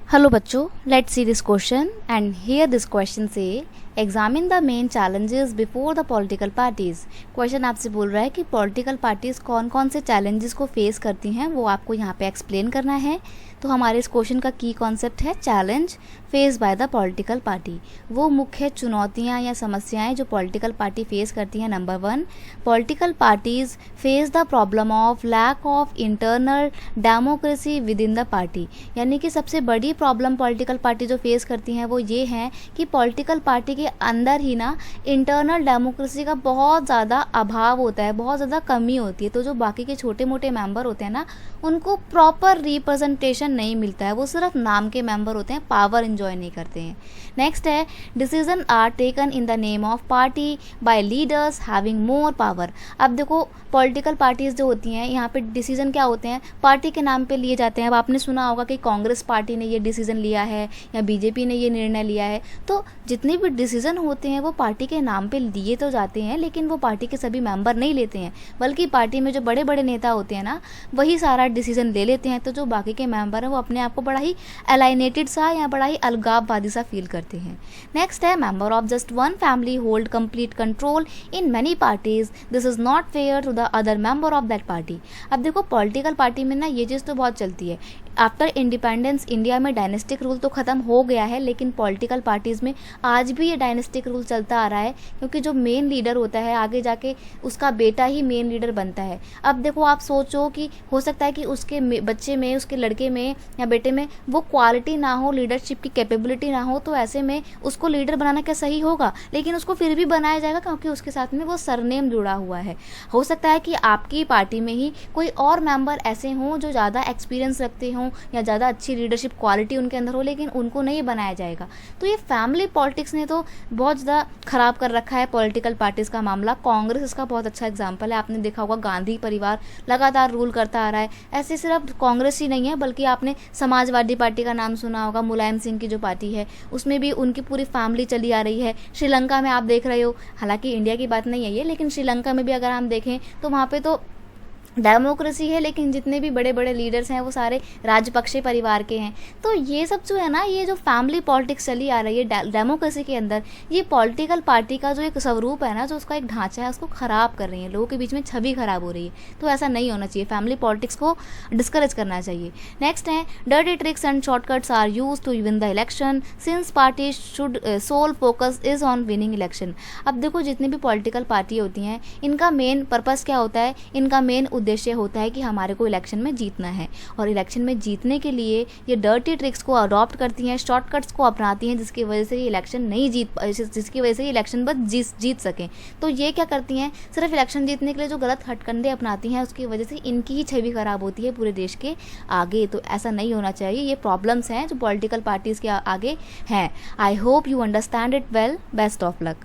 Hello बच्चों, let's see this question and here this question say examine the main challenges before the political parties। Question आपसे बोल रहा है कि political parties कौन कौन से चैलेंजेस को फेस करती हैं वो आपको यहाँ पे एक्सप्लेन करना है। तो हमारे इस क्वेश्चन का की कॉन्सेप्ट है challenge face by the political party. वो मुख्य चुनौतियाँ या समस्याएं जो पॉलिटिकल पार्टी फेस करती हैं। Number 1, political parties face the problem of lack of internal democracy within the party. यानी कि सबसे बड़ी प्रॉब्लम पॉलिटिकल पार्टी जो फेस करती हैं वो ये हैं कि पॉलिटिकल पार्टी के अंदर ही ना इंटरनल डेमोक्रेसी का बहुत ज़्यादा अभाव होता है, बहुत ज़्यादा कमी होती है। तो जो बाकी के छोटे मोटे मेंबर होते हैं ना, उनको प्रॉपर रिप्रेजेंटेशन नहीं मिलता है, वो सिर्फ नाम के मेंबर होते हैं, पावर एंजॉय नहीं करते हैं। नेक्स्ट है decision are taken in the name of party by leaders having more power. अब देखो पॉलिटिकल पार्टीज जो होती हैं यहाँ पे डिसीजन क्या होते हैं, पार्टी के नाम पे लिए जाते हैं। अब आपने सुना होगा कि कांग्रेस पार्टी ने ये डिसीजन लिया है या बीजेपी ने ये निर्णय लिया है। तो जितने भी डिसीजन होते हैं वो पार्टी के नाम पे लिए तो जाते हैं, लेकिन वो पार्टी के सभी मेंबर नहीं लेते हैं, बल्कि पार्टी में जो बड़े बड़े नेता होते हैं ना वही सारा डिसीजन ले लेते हैं। तो जो बाकी के मेंबर हैं वो अपने आप को बड़ा ही अलाइनेटेड सा या बड़ा ही अलगाववादी सा फील करते हैं। नेक्स्ट है member of just one family hold complete control in many parties, this is not fair to the other member of that party. अब देखो पॉलिटिकल पार्टी में ना ये चीज़ तो बहुत चलती है। आफ्टर इंडिपेंडेंस इंडिया में डायनेस्टिक रूल तो ख़त्म हो गया है, लेकिन पॉलिटिकल पार्टीज़ में आज भी ये डायनेस्टिक रूल चलता आ रहा है, क्योंकि जो मेन लीडर होता है आगे जाके उसका बेटा ही मेन लीडर बनता है। अब देखो आप सोचो कि हो सकता है कि उसके बच्चे में, उसके लड़के में या बेटे में वो क्वालिटी ना हो, लीडरशिप की कैपेबिलिटी ना हो, तो ऐसे में उसको लीडर बनाना क्या सही होगा? लेकिन उसको फिर भी बनाया जाएगा क्योंकि उसके साथ में वो सरनेम जुड़ा हुआ है। हो सकता है कि आपकी पार्टी में ही कोई और मेंबर ऐसे हों जो ज़्यादा एक्सपीरियंस रखते हों या ज़्यादा अच्छी लीडरशिप क्वालिटी उनके अंदर हो, लेकिन उनको नहीं बनाया जाएगा। तो ये फैमिली पॉलिटिक्स ने तो बहुत ज़्यादा ख़राब कर रखा है पॉलिटिकल पार्टीज़ का मामला। कांग्रेस इसका बहुत अच्छा एग्जाम्पल है। आपने देखा होगा गांधी परिवार लगातार रूल करता आ रहा है। ऐसे सिर्फ कांग्रेस ही नहीं है, बल्कि आपने समाजवादी पार्टी का नाम सुना होगा, मुलायम सिंह की जो पार्टी है उसमें भी उनकी पूरी फैमिली चली आ रही है। श्रीलंका में आप देख रहे हो, हालांकि इंडिया की बात नहीं है ये, लेकिन श्रीलंका में भी अगर हम देखें तो वहाँ पे तो डेमोक्रेसी है, लेकिन जितने भी बड़े बड़े लीडर्स हैं वो सारे राजपक्षे परिवार के हैं। तो ये सब जो है ना, ये जो फैमिली पॉलिटिक्स चली आ रही है डेमोक्रेसी के अंदर, ये पॉलिटिकल पार्टी का जो एक स्वरूप है ना, जो उसका एक ढांचा है, उसको ख़राब कर रही है, लोगों के बीच में छवि खराब हो रही है। तो ऐसा नहीं होना चाहिए, फैमिली पॉलिटिक्स को डिस्करेज करना चाहिए। नेक्स्ट है dirty tricks and shortcuts are use to win the election since party should sole focus is on winning election. अब देखो जितनी भी पॉलिटिकल पार्टी होती हैं, इनका मेन पर्पस क्या होता है? इनका मेन उद्देश्य होता है कि हमारे को इलेक्शन में जीतना है, और इलेक्शन में जीतने के लिए ये डर्टी ट्रिक्स को अडॉप्ट करती हैं, शॉर्टकट्स को अपनाती हैं, जिसकी वजह से ये इलेक्शन नहीं जिसकी वजह से ये इलेक्शन बस जीत सकें। तो ये क्या करती हैं? सिर्फ इलेक्शन जीतने के लिए जो गलत हथकंडे अपनाती हैं, उसकी वजह से इनकी ही छवि खराब होती है पूरे देश के आगे। तो ऐसा नहीं होना चाहिए। ये प्रॉब्लम्स हैं जो पॉलिटिकल पार्टीज के आगे हैं। I hope you understand it well. Best of luck.